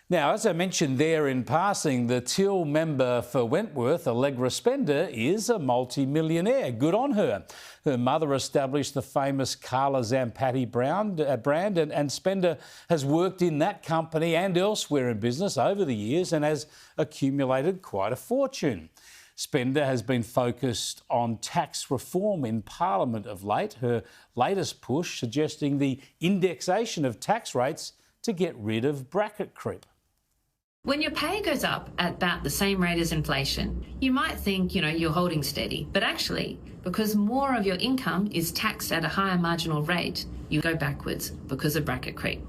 Now, as I mentioned there in passing, the Teal member for Wentworth, Allegra Spender, is a multi-millionaire. Good on her. Her mother established the famous Carla Zampatti brand, and Spender has worked in that company and elsewhere in business over the years and has accumulated quite a fortune. Spender has been focused on tax reform in Parliament of late, her latest push suggesting the indexation of tax rates to get rid of bracket creep. When your pay goes up at about the same rate as inflation, you might think, you're holding steady. But actually, because more of your income is taxed at a higher marginal rate, you go backwards because of bracket creep.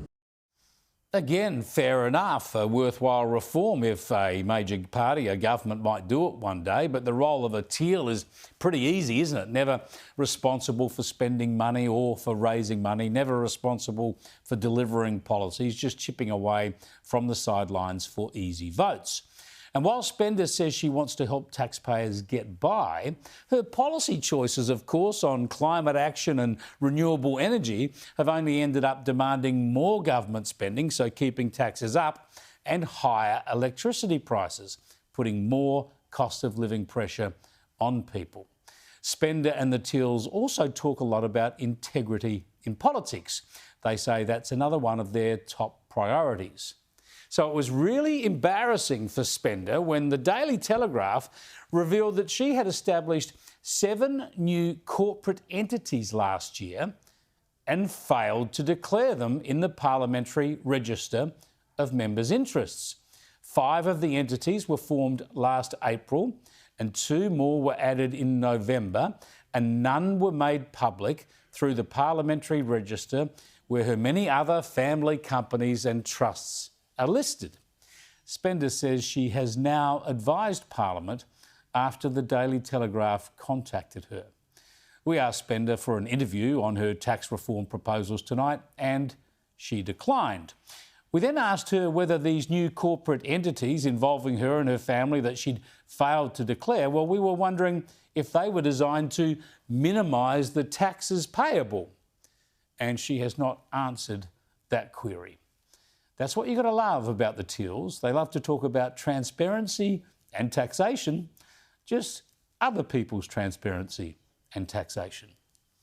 Again, fair enough, a worthwhile reform if a major party, a government might do it one day, but the role of a Teal is pretty easy, isn't it? Never responsible for spending money or for raising money, never responsible for delivering policies, just chipping away from the sidelines for easy votes. And while Spender says she wants to help taxpayers get by, her policy choices, of course, on climate action and renewable energy have only ended up demanding more government spending, so keeping taxes up, and higher electricity prices, putting more cost of living pressure on people. Spender and the Teals also talk a lot about integrity in politics. They say that's another one of their top priorities. So it was really embarrassing for Spender when the Daily Telegraph revealed that she had established 7 new corporate entities last year and failed to declare them in the Parliamentary Register of Members' Interests. 5 of the entities were formed last April and 2 more were added in November, and none were made public through the Parliamentary Register, where her many other family companies and trusts are listed. Spender says she has now advised Parliament after the Daily Telegraph contacted her. We asked Spender for an interview on her tax reform proposals tonight, and she declined. We then asked her whether these new corporate entities involving her and her family that she'd failed to declare, well, we were wondering if they were designed to minimise the taxes payable. And she has not answered that query. That's what you've got to love about the Teals. They love to talk about transparency and taxation, just other people's transparency and taxation.